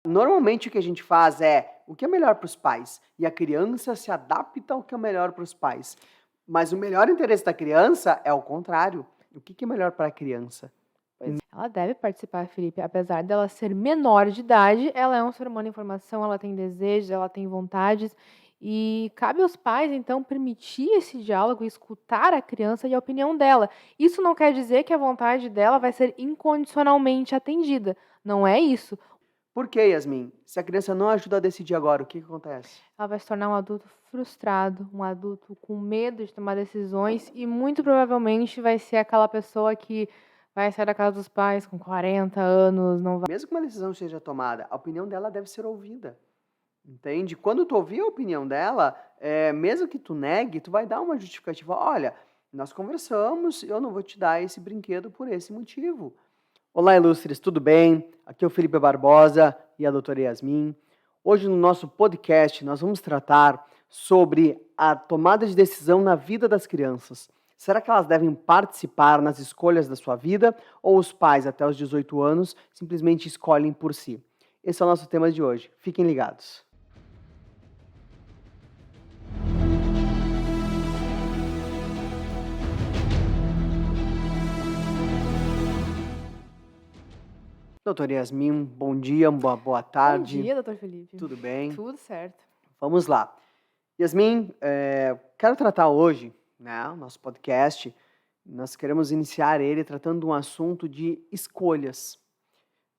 Normalmente o que a gente faz é o que é melhor para os pais e a criança se adapta ao que é melhor para os pais. Mas o melhor interesse da criança é o contrário. O que é melhor para a criança? Pois ela deve participar, Felipe. Apesar dela ser menor de idade, ela é um ser humano em formação, ela tem desejos, ela tem vontades. E cabe aos pais, então, permitir esse diálogo e escutar a criança e a opinião dela. Isso não quer dizer que a vontade dela vai ser incondicionalmente atendida. Não é isso. Por que, Yasmin? Se a criança não ajuda a decidir agora, o que acontece? Ela vai se tornar um adulto frustrado, um adulto com medo de tomar decisões e muito provavelmente vai ser aquela pessoa que vai sair da casa dos pais com 40 anos, não vai. Mesmo que uma decisão seja tomada, a opinião dela deve ser ouvida. Entende? Quando tu ouvir a opinião dela, mesmo que tu negue, tu vai dar uma justificativa. Olha, nós conversamos, eu não vou te dar esse brinquedo por esse motivo. Olá, ilustres, tudo bem? Aqui é o Felipe Barbosa e a doutora Yasmin. Hoje no nosso podcast nós vamos tratar sobre a tomada de decisão na vida das crianças. Será que elas devem participar nas escolhas da sua vida ou os pais até os 18 anos simplesmente escolhem por si? Esse é o nosso tema de hoje. Fiquem ligados. Doutora Yasmin, bom dia, boa Bom tarde, dia, doutor Felipe. tudo bem? Tudo certo. Vamos lá. Yasmin, quero tratar hoje, né, o nosso podcast, nós queremos iniciar ele tratando de um assunto de escolhas.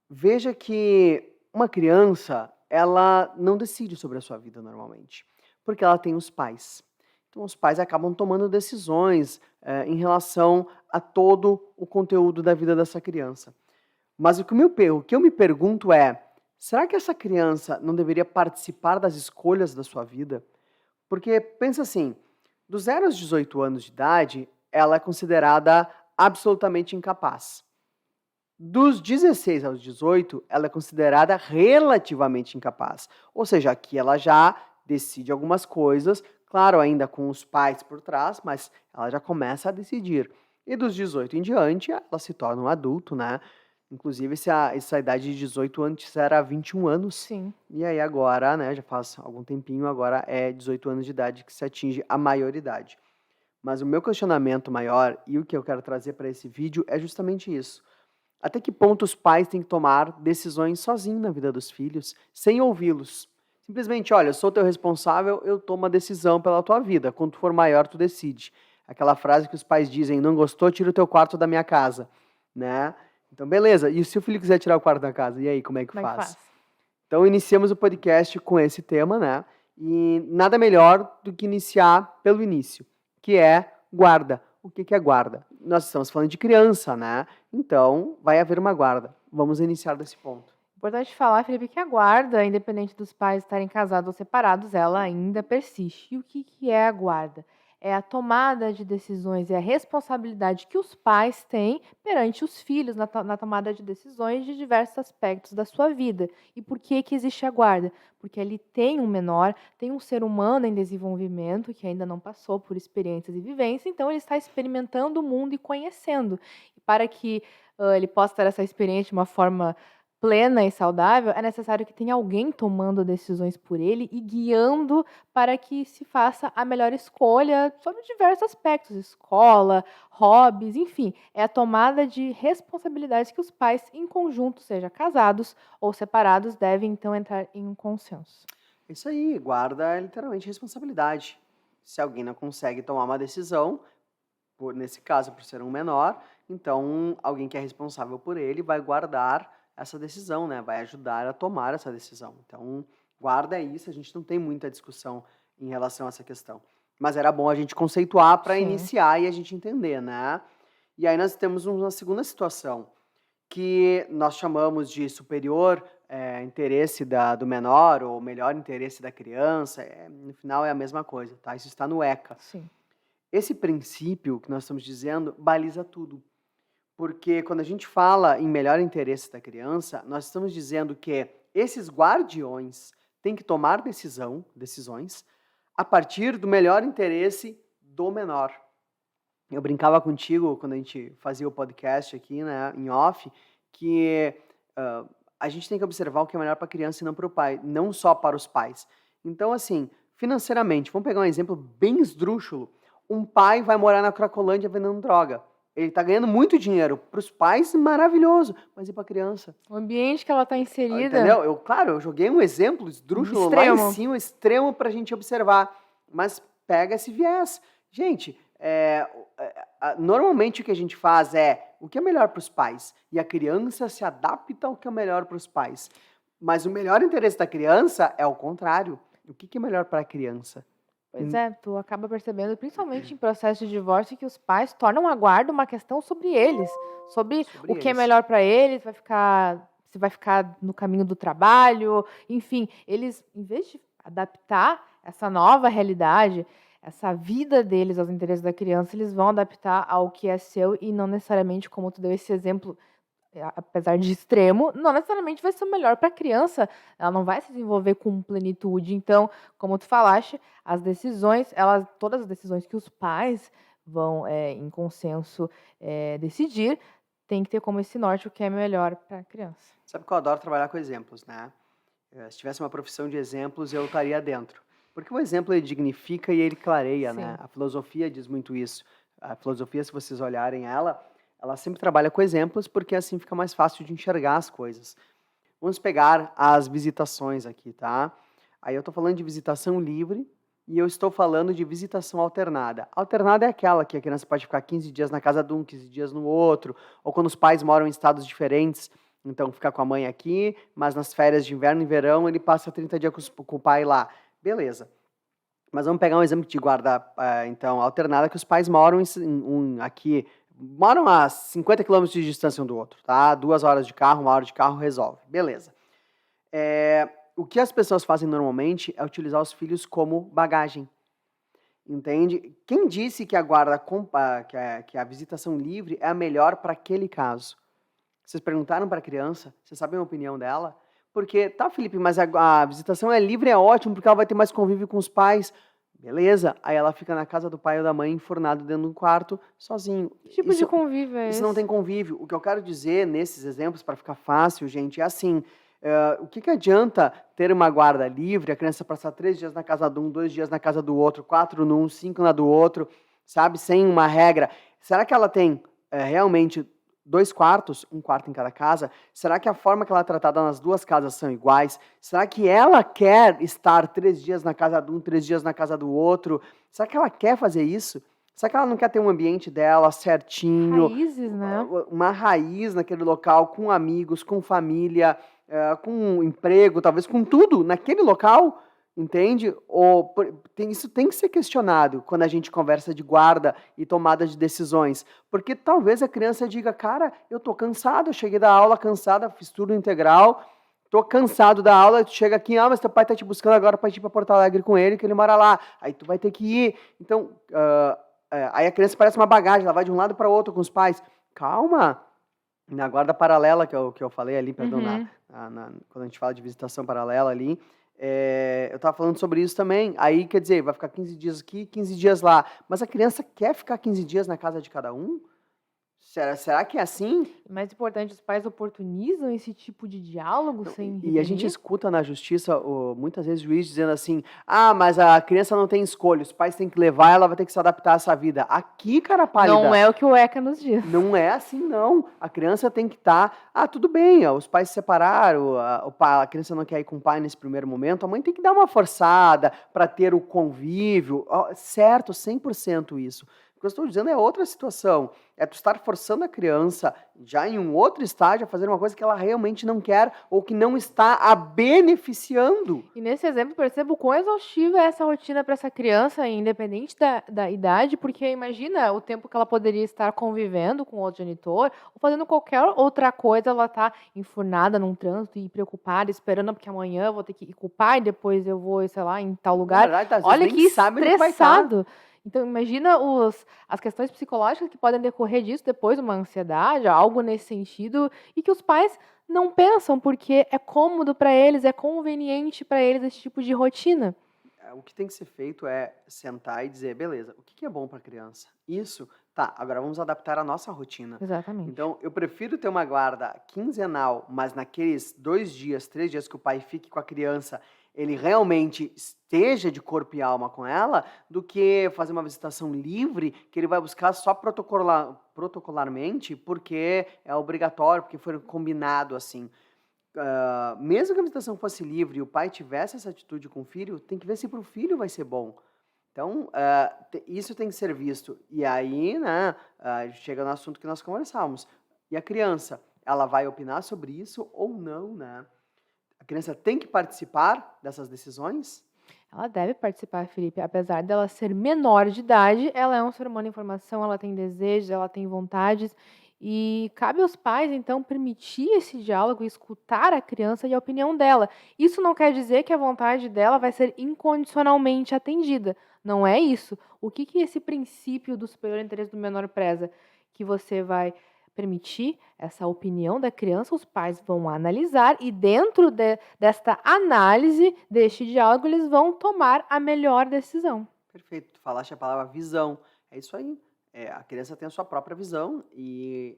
Veja que uma criança, ela não decide sobre a sua vida normalmente, porque ela tem os pais. Então, os pais acabam tomando decisões em relação a todo o conteúdo da vida dessa criança. Mas o que eu me pergunto é, será que essa criança não deveria participar das escolhas da sua vida? Porque pensa assim, dos 0 aos 18 anos de idade, ela é considerada absolutamente incapaz. Dos 16 aos 18, ela é considerada relativamente incapaz. Ou seja, aqui ela já decide algumas coisas, claro, ainda com os pais por trás, mas ela já começa a decidir. E dos 18 em diante, ela se torna um adulto, né? Inclusive, essa idade de 18 antes era 21 anos. Sim. E aí agora, né, já faz algum tempinho, agora é 18 anos de idade que se atinge a maioridade. Mas o meu questionamento maior e o que eu quero trazer para esse vídeo é justamente isso. Até que ponto os pais têm que tomar decisões sozinhos na vida dos filhos, sem ouvi-los? Simplesmente, olha, eu sou teu responsável, eu tomo a decisão pela tua vida. Quando tu for maior, tu decide. Aquela frase que os pais dizem, não gostou, tira o teu quarto da minha casa, né? Então, beleza. E se o filho quiser tirar o quarto da casa? E aí, como é que Como é que faz? faz? Então, iniciamos o podcast com esse tema, né? E nada melhor do que iniciar pelo início, que é guarda. O que é guarda? Nós estamos falando de criança, né? Então, vai haver uma guarda. Vamos iniciar desse ponto. Importante falar, Felipe, que a guarda, independente dos pais estarem casados ou separados, ela ainda persiste. E o que é a guarda? É a tomada de decisões, é a responsabilidade que os pais têm perante os filhos na tomada de decisões de diversos aspectos da sua vida. E por que existe a guarda? Porque ele tem um menor, tem um ser humano em desenvolvimento que ainda não passou por experiências e vivências, então ele está experimentando o mundo e conhecendo. E para que ele possa ter essa experiência de uma forma plena e saudável, é necessário que tenha alguém tomando decisões por ele e guiando para que se faça a melhor escolha sobre diversos aspectos, escola, hobbies, enfim, é a tomada de responsabilidades que os pais, em conjunto, seja casados ou separados, devem então entrar em um consenso. Isso aí, guarda é literalmente responsabilidade. Se alguém não consegue tomar uma decisão, nesse caso, por ser um menor, então alguém que é responsável por ele vai guardar essa decisão, né? Vai ajudar a tomar essa decisão. Então, guarda é isso, a gente não tem muita discussão em relação a essa questão. Mas era bom a gente conceituar para Sim. iniciar e a gente entender, né? E aí nós temos uma segunda situação, que nós chamamos de superior interesse do menor, ou melhor interesse da criança, no final é a mesma coisa, tá? Isso está no ECA. Sim. Esse princípio que nós estamos dizendo baliza tudo. Porque quando a gente fala em melhor interesse da criança, nós estamos dizendo que esses guardiões têm que tomar decisões a partir do melhor interesse do menor. Eu brincava contigo quando a gente fazia o podcast aqui, né, em off, que a gente tem que observar o que é melhor para a criança e não para o pai, não só para os pais. Então, assim, financeiramente, vamos pegar um exemplo bem esdrúxulo. Um pai vai morar na Cracolândia vendendo droga. Ele está ganhando muito dinheiro. Para os pais, maravilhoso. Mas e para a criança? O ambiente que ela está inserida. Entendeu? Claro, eu joguei um exemplo esdrúxulo lá em Extremo. cima, extremo para a gente observar. Mas pega esse viés. Gente, normalmente o que a gente faz é o que é melhor para os pais. E a criança se adapta ao que é melhor para os pais. Mas o melhor interesse da criança é o contrário. O que é melhor para a criança? Pois é, tu acaba percebendo, principalmente em processo de divórcio, que os pais tornam a guarda uma questão sobre eles, sobre o que é eles. melhor para eles, se vai ficar no caminho do trabalho, enfim, eles, em vez de adaptar essa nova realidade, essa vida deles aos interesses da criança, eles vão adaptar ao que é seu e não necessariamente, como tu deu esse exemplo, apesar de extremo, não necessariamente vai ser o melhor para a criança, ela não vai se desenvolver com plenitude. Então, como tu falaste, as decisões, todas as decisões que os pais vão, em consenso, decidir, tem que ter como esse norte o que é melhor para a criança. Sabe que eu adoro trabalhar com exemplos, né? Se tivesse uma profissão de exemplos, eu estaria dentro. Porque o exemplo, ele dignifica e ele clareia, né? Sim. A filosofia diz muito isso. A filosofia, se vocês olharem ela sempre trabalha com exemplos, porque assim fica mais fácil de enxergar as coisas. Vamos pegar as visitações aqui, tá? Aí eu estou falando de visitação livre e eu estou falando de visitação alternada. Alternada é aquela que a criança pode ficar 15 dias na casa de um, 15 dias no outro, ou quando os pais moram em estados diferentes, então fica com a mãe aqui, mas nas férias de inverno e verão ele passa 30 dias com o pai lá. Beleza. Mas vamos pegar um exemplo de guarda, então, alternada, que os pais moram aqui, moram a 50 quilômetros de distância um do outro, tá? 2 horas de carro, 1 hora de carro, resolve. Beleza. O que as pessoas fazem normalmente é utilizar os filhos como bagagem. Entende? Quem disse que a guarda, que a visitação livre é a melhor para aquele caso? Vocês perguntaram para a criança? Vocês sabem a opinião dela? Porque, tá, Felipe, mas a visitação é livre, é ótimo, porque ela vai ter mais convívio com os pais. Beleza, aí ela fica na casa do pai ou da mãe, enfurnado dentro de um quarto, sozinho. Que tipo de convívio é esse? Isso não tem convívio. O que eu quero dizer nesses exemplos, para ficar fácil, gente, é assim, o que adianta ter uma guarda livre, a criança passar 3 dias na casa de um, 2 dias na casa do outro, 4 num, 5 na do outro, sabe, sem uma regra. Será que ela tem realmente 2 quartos, 1 quarto em cada casa? Será que a forma que ela é tratada nas 2 casas são iguais? Será que ela quer estar 3 dias na casa de um, 3 dias na casa do outro? Será que ela quer fazer isso? Será que ela não quer ter um ambiente dela certinho? Raízes, né? Uma raiz naquele local, com amigos, com família, com emprego, talvez com tudo naquele local? Entende? Isso tem que ser questionado quando a gente conversa de guarda e tomada de decisões. Porque talvez a criança diga, cara, eu tô cansado, eu cheguei da aula cansada, fiz tudo integral, tô cansado da aula, tu chega aqui, mas teu pai tá te buscando agora pra ir pra Porto Alegre com ele, que ele mora lá. Aí tu vai ter que ir. Então, aí a criança parece uma bagagem, ela vai de um lado para o outro com os pais. Calma! Na guarda paralela que eu falei ali, perdão, quando a gente fala de visitação paralela ali, eu estava falando sobre isso também. Aí, quer dizer, vai ficar 15 dias aqui, 15 dias lá. Mas a criança quer ficar 15 dias na casa de cada um? Será que é assim? Mais importante, os pais oportunizam esse tipo de diálogo sem E a gente reprimir? escuta na justiça, muitas vezes, juiz dizendo assim, mas a criança não tem escolha, os pais têm que levar, ela vai ter que se adaptar a essa vida. Aqui, cara pálida... Não é o que o ECA nos diz. Não é assim, não. A criança tem que estar... tudo bem, os pais se separaram, a criança não quer ir com o pai nesse primeiro momento, a mãe tem que dar uma forçada para ter o convívio, certo, 100% isso. O que eu estou dizendo é outra situação. É tu estar forçando a criança, já em um outro estágio, a fazer uma coisa que ela realmente não quer ou que não está a beneficiando. E nesse exemplo, percebo o quão exaustiva é essa rotina para essa criança, independente da idade, porque imagina o tempo que ela poderia estar convivendo com outro genitor, ou fazendo qualquer outra coisa, ela tá enfurnada num trânsito e preocupada, esperando porque amanhã eu vou ter que ir com o pai, depois eu vou, sei lá, em tal lugar. Na verdade, às vezes Olha nem que sabe onde vai estar. estressado. Então, imagina as questões psicológicas que podem decorrer disso depois, uma ansiedade, algo nesse sentido, e que os pais não pensam, porque é cômodo para eles, é conveniente para eles esse tipo de rotina. O que tem que ser feito é sentar e dizer, beleza, o que que é bom para a criança? Isso, tá, agora vamos adaptar a nossa rotina. Exatamente. Então, eu prefiro ter uma guarda quinzenal, mas naqueles 2 dias, 3 dias que o pai fique com a criança, ele realmente esteja de corpo e alma com ela, do que fazer uma visitação livre, que ele vai buscar só protocolarmente, porque é obrigatório, porque foi combinado assim. Mesmo que a visitação fosse livre e o pai tivesse essa atitude com o filho, tem que ver se para o filho vai ser bom. Então, isso tem que ser visto. E aí, né, chega no assunto que nós conversávamos. E a criança, ela vai opinar sobre isso ou não, né? A criança tem que participar dessas decisões? Ela deve participar, Felipe. Apesar dela ser menor de idade, ela é um ser humano em formação, ela tem desejos, ela tem vontades. E cabe aos pais, então, permitir esse diálogo e escutar a criança e a opinião dela. Isso não quer dizer que a vontade dela vai ser incondicionalmente atendida. Não é isso. O que que esse princípio do superior interesse do menor preza? Que você vai permitir essa opinião da criança, os pais vão analisar e dentro desta análise, deste diálogo, eles vão tomar a melhor decisão. Perfeito, tu falaste a palavra visão. É isso aí. A criança tem a sua própria visão e,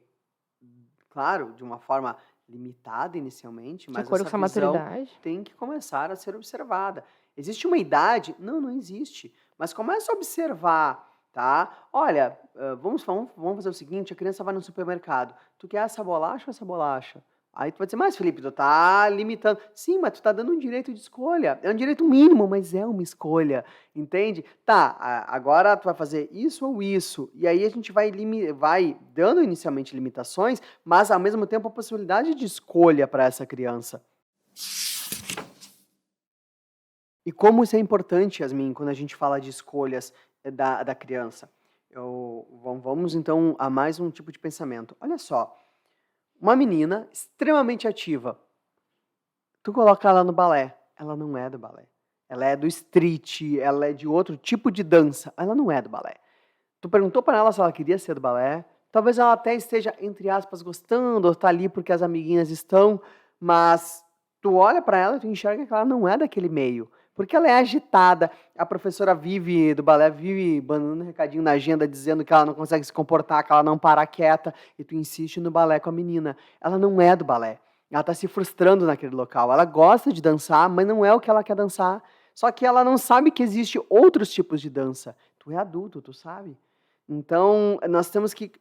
claro, de uma forma limitada inicialmente, De mas acordo essa com sua visão maturidade. tem que começar a ser observada. Existe uma idade? Não, não existe. Mas começa a observar, tá? Olha, vamos fazer o seguinte, a criança vai no supermercado. Tu quer essa bolacha ou essa bolacha? Aí tu vai dizer, mas Felipe, tu tá limitando. Sim, mas tu tá dando um direito de escolha. É um direito mínimo, mas é uma escolha, entende? Tá, agora tu vai fazer isso ou isso. E aí a gente vai dando inicialmente limitações, mas ao mesmo tempo a possibilidade de escolha para essa criança. E como isso é importante, Yasmin, quando a gente fala de escolhas da criança. Vamos então a mais um tipo de pensamento. Olha só, uma menina extremamente ativa, tu coloca ela no balé, ela não é do balé. Ela é do street, ela é de outro tipo de dança, ela não é do balé. Tu perguntou para ela se ela queria ser do balé, talvez ela até esteja, entre aspas, gostando, ou tá ali porque as amiguinhas estão, mas tu olha para ela e tu enxerga que ela não é daquele meio, porque ela é agitada. A professora do balé vive mandando um recadinho na agenda dizendo que ela não consegue se comportar, que ela não para quieta, e tu insiste no balé com a menina. Ela não é do balé. Ela está se frustrando naquele local. Ela gosta de dançar, mas não é o que ela quer dançar. Só que ela não sabe que existe outros tipos de dança. Tu é adulto, tu sabe? Então, nós temos que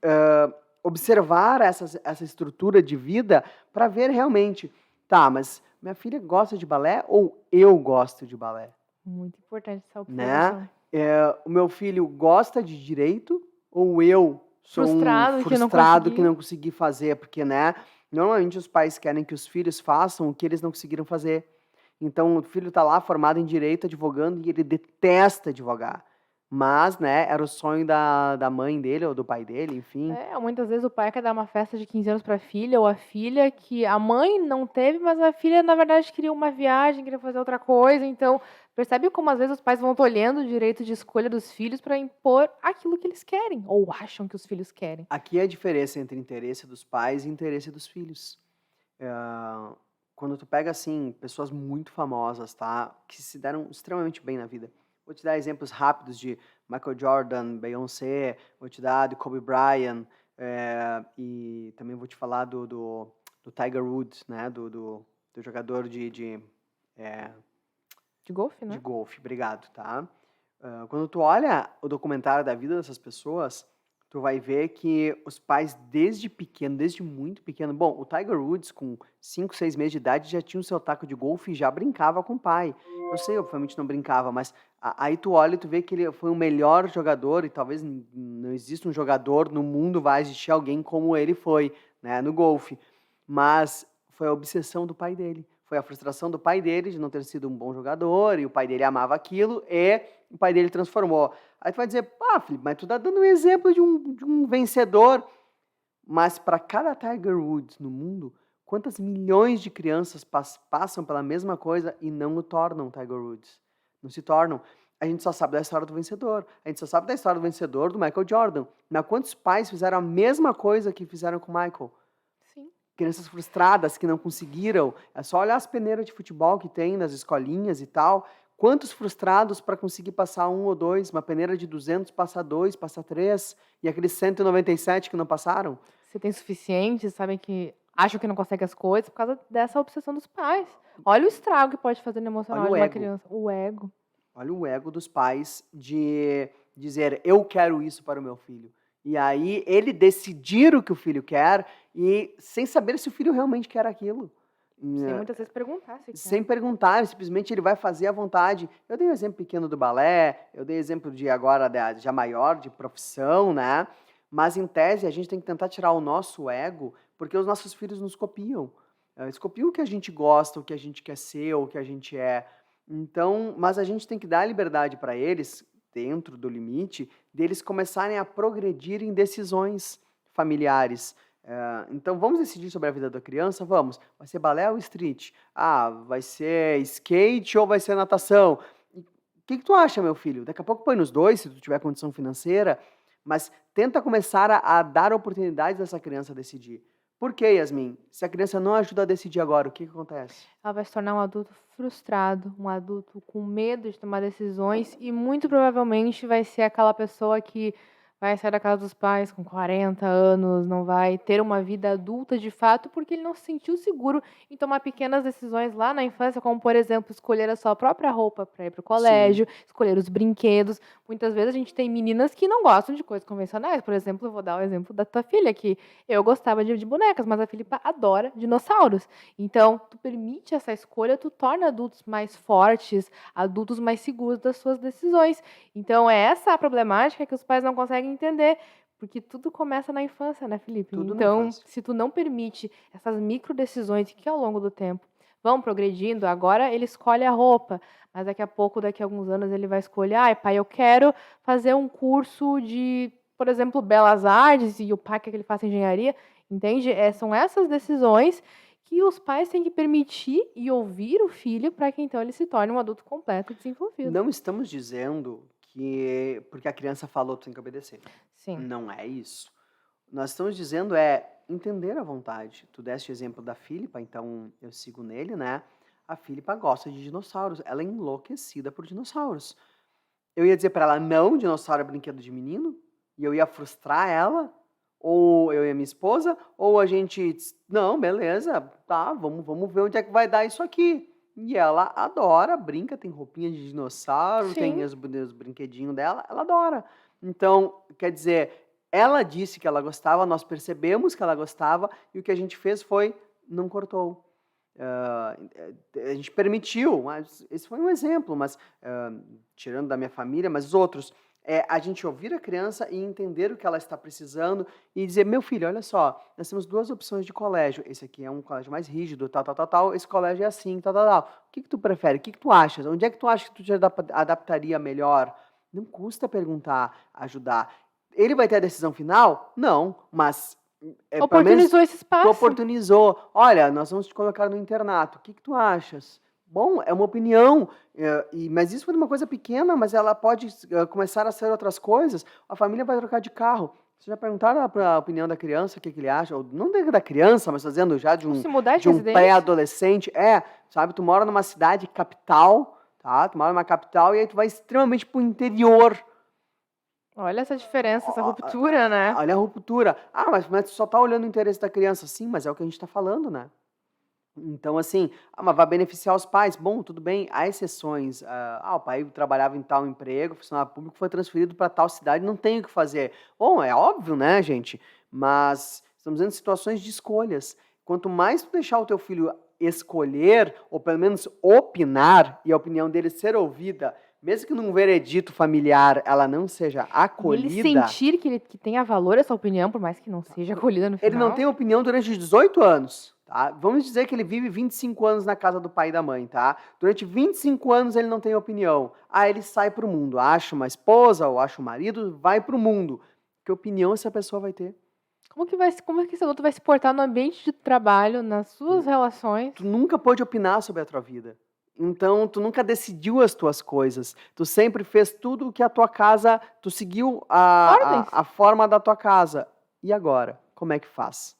observar essa estrutura de vida para ver realmente, tá, mas minha filha gosta de balé ou eu gosto de balé? Muito importante essa Né? observação. O meu filho gosta de direito ou eu sou um Frustrado que não frustrado que consegui. não consegui fazer? Porque, né, normalmente os pais querem que os filhos façam o que eles não conseguiram fazer. Então, o filho está lá formado em direito, advogando, e ele detesta advogar. Mas, né, era o sonho da mãe dele ou do pai dele, enfim. Muitas vezes o pai quer dar uma festa de 15 anos para a filha, ou a filha que a mãe não teve, mas a filha, na verdade, queria uma viagem, queria fazer outra coisa. Então, percebe como às vezes os pais vão tolhendo o direito de escolha dos filhos para impor aquilo que eles querem, ou acham que os filhos querem. Aqui é a diferença entre interesse dos pais e interesse dos filhos. Quando tu pega, assim, pessoas muito famosas, tá? Que se deram extremamente bem na vida. Vou te dar exemplos rápidos de Michael Jordan, Beyoncé, vou te dar de Kobe Bryant, e também vou te falar do Tiger Woods, né? Do jogador De golfe, de né? golfe. Obrigado, tá? Quando tu olha o documentário da vida dessas pessoas, tu vai ver que os pais, desde pequeno, desde muito pequeno... Bom, o Tiger Woods, com 5, 6 meses de idade, já tinha o seu taco de golfe e já brincava com o pai. Eu sei, obviamente não brincava, mas aí tu olha e tu vê que ele foi o melhor jogador, e talvez não exista um jogador no mundo, vai existir alguém como ele foi, né, no golfe. Mas foi a obsessão do pai dele. Foi a frustração do pai dele de não ter sido um bom jogador, e o pai dele amava aquilo, e o pai dele transformou. Aí tu vai dizer, pá, Felipe, mas tu tá dando um exemplo de um vencedor. Mas para cada Tiger Woods no mundo, quantas milhões de crianças passam pela mesma coisa e não o tornam Tiger Woods? Não se tornam. A gente só sabe da história do vencedor. A gente só sabe da história do vencedor do Michael Jordan. Mas quantos pais fizeram a mesma coisa que fizeram com o Michael? Sim. Crianças frustradas que não conseguiram. É só olhar as peneiras de futebol que tem nas escolinhas e tal. Quantos frustrados para conseguir passar 1 ou 2, uma peneira de 200 passa 2, passa 3, e aqueles 197 que não passaram? Você tem suficiente, sabem que acham que não consegue as coisas por causa dessa obsessão dos pais. Olha o estrago que pode fazer no Olha emocional o de uma ego. criança. O ego. Olha o ego dos pais de dizer, eu quero isso para o meu filho. E aí ele decidir o que o filho quer e sem saber se o filho realmente quer aquilo. Sem muitas vezes perguntar se Sem quer. perguntar, simplesmente ele vai fazer à vontade. Eu dei um exemplo pequeno do balé, eu dei exemplo de agora já maior, de profissão, né? Mas em tese a gente tem que tentar tirar o nosso ego, porque os nossos filhos nos copiam. Eles copiam o que a gente gosta, o que a gente quer ser, o que a gente é. Então, mas a gente tem que dar liberdade para eles, dentro do limite, deles começarem a progredir em decisões familiares. Então, vamos decidir sobre a vida da criança? Vamos. Vai ser balé ou street? Ah, vai ser skate ou vai ser natação? O que tu acha, meu filho? Daqui a pouco põe nos dois, se tu tiver condição financeira, mas tenta começar a dar oportunidades dessa criança decidir. Por quê, Yasmin? Se a criança não ajuda a decidir agora, o que acontece? Ela vai se tornar um adulto frustrado, um adulto com medo de tomar decisões e muito provavelmente vai ser aquela pessoa que vai sair da casa dos pais com 40 anos, não vai ter uma vida adulta de fato, porque ele não se sentiu seguro em tomar pequenas decisões lá na infância, como, por exemplo, escolher a sua própria roupa para ir para o Sim. colégio, escolher os brinquedos. Muitas vezes a gente tem meninas que não gostam de coisas convencionais. Por exemplo, eu vou dar o exemplo da tua filha, que eu gostava de bonecas, mas a Filipa adora dinossauros. Então, tu permite essa escolha, tu torna adultos mais fortes, adultos mais seguros das suas decisões. Então, é essa a problemática que os pais não conseguem entender, porque tudo começa na infância, né, Felipe? Tudo na Então, infância. se tu não permite essas micro decisões que ao longo do tempo vão progredindo, agora ele escolhe a roupa, mas daqui a pouco, daqui a alguns anos, ele vai escolher, ai, pai, eu quero fazer um curso de, por exemplo, belas artes, e o pai quer que ele faça engenharia, entende? São essas decisões que os pais têm que permitir e ouvir o filho para que então ele se torne um adulto completo e desenvolvido. Não estamos dizendo que porque a criança falou, tu tem que obedecer. Sim. Não é isso. Nós estamos dizendo é entender a vontade. Tu deste o exemplo da Filipa, então eu sigo nele, né? A Filipa gosta de dinossauros, ela é enlouquecida por dinossauros. Eu ia dizer para ela, não, dinossauro é brinquedo de menino, e eu ia frustrar ela, ou eu e a minha esposa, ou a gente, não, beleza, tá, vamos ver onde é que vai dar isso aqui. E ela adora, brinca, tem roupinha de dinossauro, tem Sim. os brinquedinhos dela, ela adora. Então, quer dizer, ela disse que ela gostava, nós percebemos que ela gostava, e o que a gente fez foi, não cortou. A gente permitiu, mas esse foi um exemplo, mas tirando da minha família, mas os outros, a gente ouvir a criança e entender o que ela está precisando e dizer, meu filho, olha só, nós temos 2 opções de colégio, esse aqui é um colégio mais rígido, tal, tal, tal, tal, esse colégio é assim, tal, tal, tal. O que tu prefere? O que tu achas? Onde é que tu acha que tu te adaptaria melhor? Não custa perguntar, ajudar. Ele vai ter a decisão final? Não, mas pelo menos Oportunizou esse tu espaço. oportunizou. Olha, nós vamos te colocar no internato. O que tu achas? Bom, é uma opinião, mas isso foi uma coisa pequena, mas ela pode começar a ser outras coisas. A família vai trocar de carro. Vocês já perguntaram a opinião da criança, o que ele acha? Ou não da criança, mas fazendo já de Ou um, se mudar de de um residência. pré-adolescente. Sabe, tu mora numa cidade capital, tá? Tu mora numa capital e aí tu vai extremamente pro interior. Olha essa diferença, essa ruptura, né? Olha a ruptura. Ah, mas tu só tá olhando o interesse da criança. Sim, mas é o que a gente tá falando, né? Então, assim, mas vai beneficiar os pais. Bom, tudo bem, há exceções. O pai trabalhava em tal emprego, funcionário público, foi transferido para tal cidade, não tem o que fazer. Bom, é óbvio, né, gente? Mas estamos vendo situações de escolhas. Quanto mais tu deixar o teu filho escolher, ou pelo menos opinar, e a opinião dele ser ouvida, mesmo que num veredito familiar ela não seja E ele acolhida, sentir que tenha valor essa opinião, por mais que não seja acolhida no final. ele não tem opinião durante os 18 anos. Tá? Vamos dizer que ele vive 25 anos na casa do pai e da mãe, tá? Durante 25 anos ele não tem opinião. Aí ele sai pro mundo, acha uma esposa ou acha um marido, vai pro mundo. Que opinião essa pessoa vai ter? Como que esse adulto vai se portar no ambiente de trabalho, nas suas relações? Tu nunca pôde opinar sobre a tua vida. Então, tu nunca decidiu as tuas coisas. Tu sempre fez tudo o que a tua casa... Tu seguiu Ordens. a forma da tua casa. E agora? Como é que faz?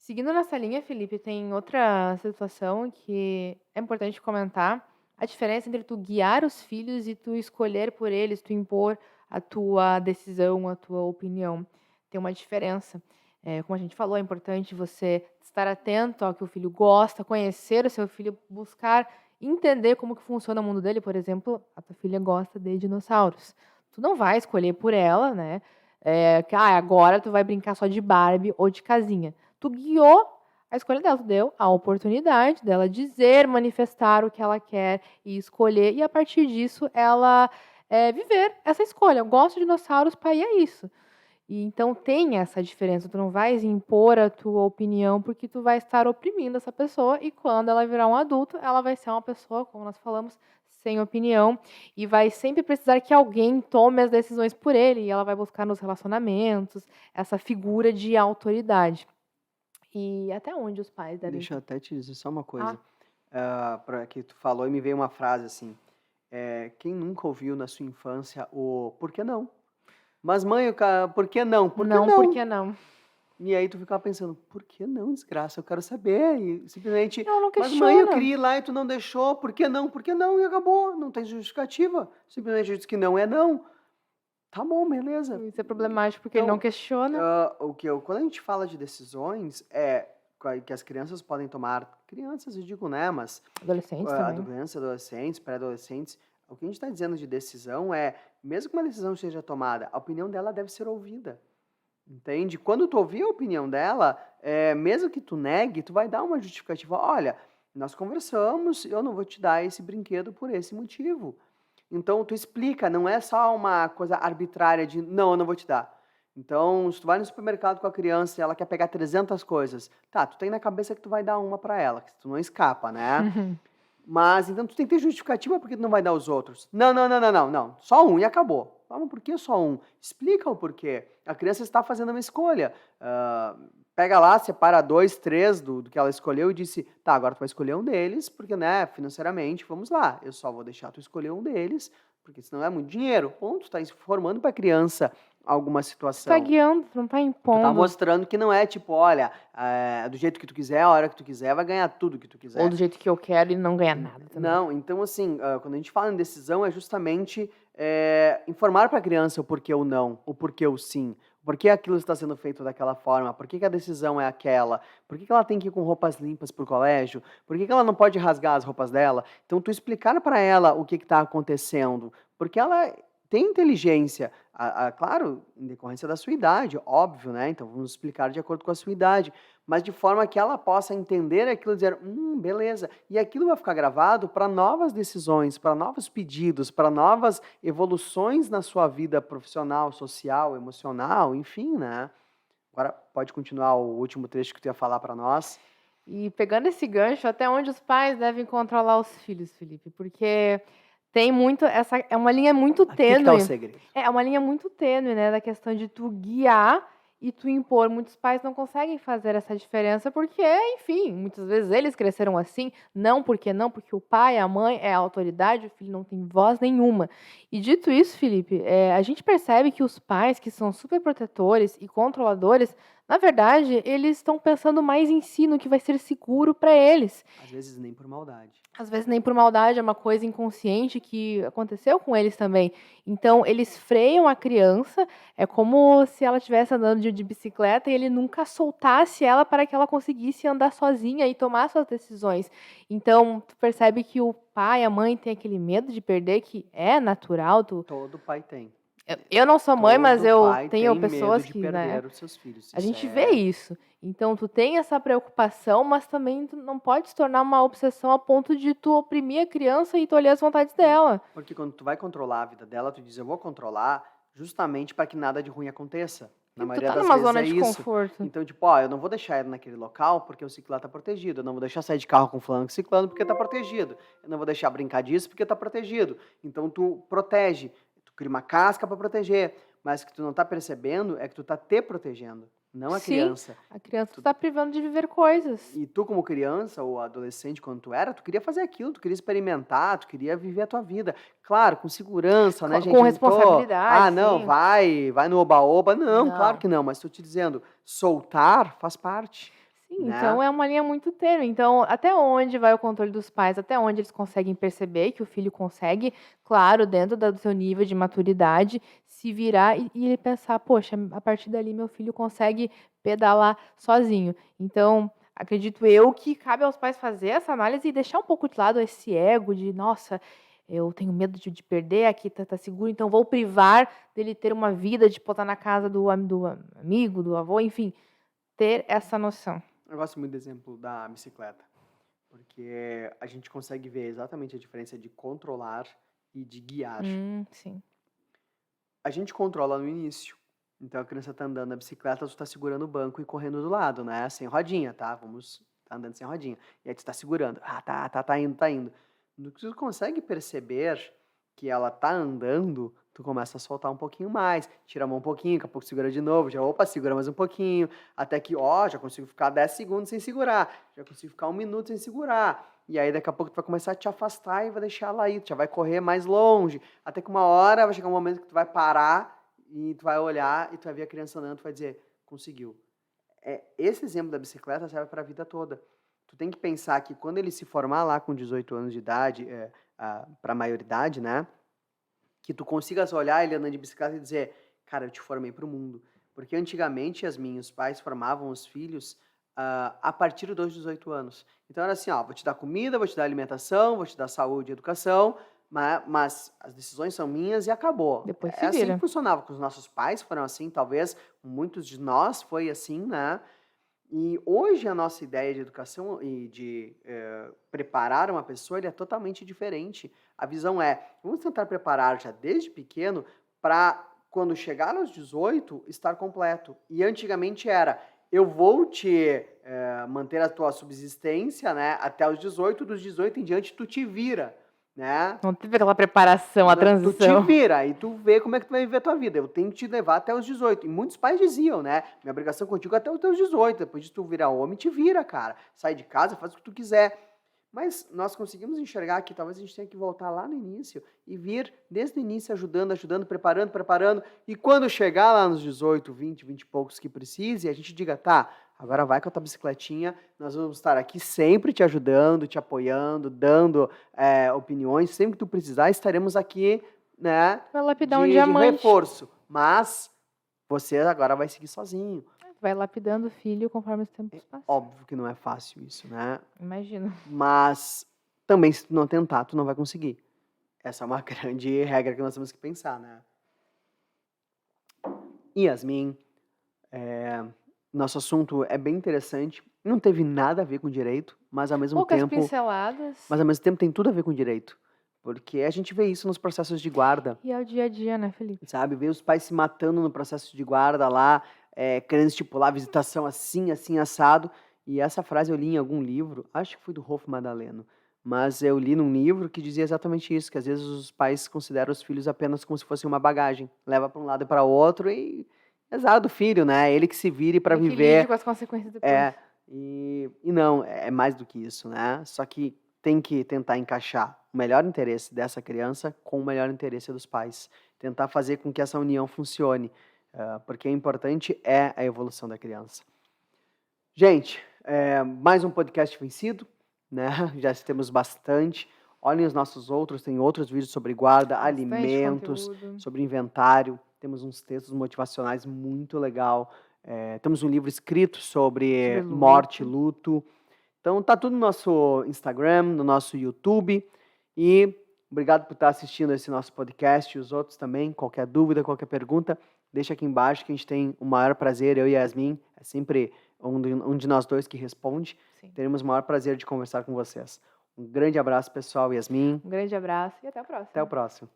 Seguindo nessa linha, Felipe, tem outra situação que é importante comentar. A diferença entre tu guiar os filhos e tu escolher por eles, tu impor a tua decisão, a tua opinião. Tem uma diferença. Como a gente falou, é importante você estar atento ao que o filho gosta, conhecer o seu filho, buscar entender como que funciona o mundo dele. Por exemplo, a tua filha gosta de dinossauros. Tu não vai escolher por ela, né? Agora tu vai brincar só de Barbie ou de casinha. Tu guiou a escolha dela, tu deu a oportunidade dela dizer, manifestar o que ela quer e escolher, e a partir disso ela viver essa escolha. Eu gosto de dinossauros, pai, é isso. E então tem essa diferença, tu não vais impor a tua opinião porque tu vai estar oprimindo essa pessoa e quando ela virar um adulto, ela vai ser uma pessoa, como nós falamos, sem opinião e vai sempre precisar que alguém tome as decisões por ele e ela vai buscar nos relacionamentos essa figura de autoridade. E até onde os pais devem... Deixa eu até te dizer só uma Ah, coisa. Para que tu falou e me veio uma frase assim. Quem nunca ouviu na sua infância o por que não? Mas mãe, por que não? Por que não, por não? que não? E aí tu ficava pensando, por que não, desgraça? Eu quero saber. E simplesmente, Ela não mas mãe, eu questiona. queria ir lá e tu não deixou. Por que não? Por que não? E acabou. Não tem justificativa. Simplesmente diz que não é não. Tá bom, beleza. Isso é problemático porque ele não questiona. Quando a gente fala de decisões, que as crianças podem tomar, crianças eu digo, né, mas Adolescentes também. crianças, adolescentes, pré-adolescentes, o que a gente está dizendo de decisão é, mesmo que uma decisão seja tomada, a opinião dela deve ser ouvida, entende? Quando tu ouvir a opinião dela, mesmo que tu negue, tu vai dar uma justificativa, olha, nós conversamos, eu não vou te dar esse brinquedo por esse motivo. Então, tu explica, não é só uma coisa arbitrária de, não, eu não vou te dar. Então, se tu vai no supermercado com a criança e ela quer pegar 300 coisas, tá, tu tem na cabeça que tu vai dar uma para ela, que tu não escapa, né? Mas, então, tu tem que ter justificativa porque tu não vai dar os outros. Não, não, não, não, não, não, só um e acabou. Mas por que só um? Explica o porquê. A criança está fazendo uma escolha. Pega lá, separa 2, 3 do que ela escolheu e disse, tá, agora tu vai escolher um deles, porque, né, financeiramente, vamos lá, eu só vou deixar tu escolher um deles, porque senão é muito dinheiro. Ponto, tu tá informando para a criança alguma Tu tá situação. guiando, tu não tá Tu tá impondo. mostrando que não é tipo, olha, do jeito que tu quiser, a hora que tu quiser, vai ganhar tudo que tu quiser. Ou do jeito que eu quero e não ganhar nada também. Não, então assim, quando a gente fala em decisão, é justamente informar para a criança o porquê o não, o porquê o sim, por que aquilo está sendo feito daquela forma, por que a decisão é aquela, por que ela tem que ir com roupas limpas para o colégio, por que ela não pode rasgar as roupas dela. Então, tu explicar para ela o que está acontecendo, porque ela tem inteligência, claro, em decorrência da sua idade, óbvio, né? Então, vamos explicar de acordo com a sua idade, mas de forma que ela possa entender aquilo e dizer, beleza. E aquilo vai ficar gravado para novas decisões, para novos pedidos, para novas evoluções na sua vida profissional, social, emocional, enfim, né? Agora pode continuar o último trecho que tu ia falar para nós. E pegando esse gancho, até onde os pais devem controlar os filhos, Felipe? Porque tem muito é uma linha muito Aqui que tá o tênue. segredo. É uma linha muito tênue, né, da questão de tu guiar e tu impor. Muitos pais não conseguem fazer essa diferença porque, enfim, muitas vezes eles cresceram assim, não, porque o pai, a mãe é a autoridade, o filho não tem voz nenhuma. E dito isso, Felipe, a gente percebe que os pais que são super protetores e controladores, na verdade, eles estão pensando mais em si, no que vai ser seguro para eles. Às vezes nem por maldade. Às vezes nem por maldade, é uma coisa inconsciente que aconteceu com eles também. Então, eles freiam a criança, é como se ela estivesse andando de bicicleta e ele nunca soltasse ela para que ela conseguisse andar sozinha e tomar suas decisões. Então, tu percebe que o pai, a mãe tem aquele medo de perder, que é natural. Todo pai tem. Eu não sou mãe, mas Todo eu pai tenho tem pessoas medo de que, perder né, os seus filhos. a gente vê isso. Então, tu tem essa preocupação, mas também tu não pode se tornar uma obsessão a ponto de tu oprimir a criança e tolher as vontades dela. Porque quando tu vai controlar a vida dela, tu diz, eu vou controlar justamente para que nada de ruim aconteça. Na E tu maioria tá das numa vezes zona é de isso. conforto. Então, tipo, eu não vou deixar ele naquele local porque eu sei que lá tá protegido. Eu não vou deixar sair de carro com fulano e ciclano porque tá protegido. Eu não vou deixar brincar disso porque tá protegido. Então, tu protege. Tu cria uma casca para proteger. Mas o que tu não tá percebendo é que tu tá te protegendo, não a Sim, criança. a criança tu tá privando de viver coisas. E tu, como criança ou adolescente, quando tu era, tu queria fazer aquilo, tu queria experimentar, tu queria viver a tua vida. Claro, com segurança, né, gente? Com Eu não tô, responsabilidade, não, sim. vai no oba-oba. Não, claro Não. que não, mas tô te dizendo, soltar faz parte. Sim, né? então é uma linha muito tênue. Então, até onde vai o controle dos pais? Até onde eles conseguem perceber que o filho consegue, claro, dentro do seu nível de maturidade, se virar e ele pensar, poxa, a partir dali meu filho consegue pedalar sozinho. Então, acredito eu que cabe aos pais fazer essa análise e deixar um pouco de lado esse ego de, nossa, eu tenho medo de perder, aqui tá seguro, então vou privar dele ter uma vida, de botar na casa do amigo, do avô, enfim, ter essa noção. Eu gosto muito do exemplo da bicicleta, porque a gente consegue ver exatamente a diferença de controlar e de guiar. Sim. A gente controla no início. Então a criança tá andando na bicicleta, tu tá segurando o banco e correndo do lado, né? Sem rodinha, tá? Tá andando sem rodinha. E aí tu tá segurando. Ah, tá indo, tá indo. No que tu consegue perceber que ela tá andando, tu começa a soltar um pouquinho mais, tira a mão um pouquinho, daqui a pouco segura de novo, já opa, segura mais um pouquinho, até que, ó, já consigo ficar 10 segundos sem segurar, já consigo ficar 1 minuto sem segurar. E aí daqui a pouco tu vai começar a te afastar e vai deixar ela aí, tu já vai correr mais longe, até que uma hora vai chegar um momento que tu vai parar e tu vai olhar e tu vai ver a criança andando, tu vai dizer, conseguiu. Esse exemplo da bicicleta serve para a vida toda. Tu tem que pensar que quando ele se formar lá com 18 anos de idade, para a maioridade, né? Que tu consigas olhar ele andando de bicicleta e dizer, cara, eu te formei para o mundo. Porque antigamente, os pais formavam os filhos a partir dos 18 anos. Então era assim, ó, vou te dar comida, vou te dar alimentação, vou te dar saúde e educação, mas as decisões são minhas e acabou. Depois É se assim que vira. funcionava com os nossos pais, foram assim, talvez muitos de nós foi assim, né? E hoje a nossa ideia de educação e de preparar uma pessoa ele é totalmente diferente. A visão é, vamos tentar preparar já desde pequeno para quando chegar aos 18 estar completo. E antigamente era, eu vou te manter a tua subsistência, né, até os 18, dos 18 em diante tu te vira, né? Não teve aquela preparação, a Tu te transição. vira e tu vê como é que tu vai viver a tua vida. Eu tenho que te levar até os 18. E muitos pais diziam, né? Minha obrigação contigo é até os teus 18. Depois de tu virar homem, te vira, cara. Sai de casa, faz o que tu quiser. Mas nós conseguimos enxergar que talvez a gente tenha que voltar lá no início e vir desde o início ajudando, preparando. E quando chegar lá nos 18, 20 e poucos que precise, a gente diga, tá, agora vai com a tua bicicletinha, nós vamos estar aqui sempre te ajudando, te apoiando, dando opiniões. Sempre que tu precisar, estaremos aqui, né, Vai lapidar um de diamante. reforço. Mas você agora vai seguir sozinho. Vai lapidando o filho conforme os tempos passam. Óbvio que não é fácil isso, né? Imagino. Mas também, se tu não tentar, tu não vai conseguir. Essa é uma grande regra que nós temos que pensar, né? Yasmin, nosso assunto é bem interessante. Não teve nada a ver com direito, mas ao mesmo Poucas tempo, pinceladas. tem tudo a ver com direito. Porque a gente vê isso nos processos de guarda, E é o dia a dia, né, Felipe? sabe? Vê os pais se matando no processo de guarda lá, querendo estipular a visitação assim, assim, assado. E essa frase eu li em algum livro, acho que foi do Rolf Madaleno, mas eu li num livro que dizia exatamente isso, que às vezes os pais consideram os filhos apenas como se fosse uma bagagem. Leva para um lado e para o outro e azar do filho, né? Ele que se vire para Ele que viver. lide com as consequências depois. E não, é mais do que isso, né? Só que tem que tentar encaixar o melhor interesse dessa criança com o melhor interesse dos pais. Tentar fazer com que essa união funcione, porque o importante é a evolução da criança. Gente, mais um podcast vencido, né? Já temos bastante. Olhem os nossos outros, tem outros vídeos sobre guarda, Bastante alimentos, conteúdo. sobre inventário. Temos uns textos motivacionais muito legal. Temos um livro escrito sobre Sobre luto. morte e luto. Então tá tudo no nosso Instagram, no nosso YouTube. E obrigado por estar assistindo esse nosso podcast e os outros também. Qualquer dúvida, qualquer pergunta, deixa aqui embaixo que a gente tem o maior prazer, eu e a Yasmin, é sempre um de nós dois que responde. Sim. Teremos o maior prazer de conversar com vocês. Um grande abraço, pessoal, Yasmin. Um grande abraço e até o próximo. Até o próximo.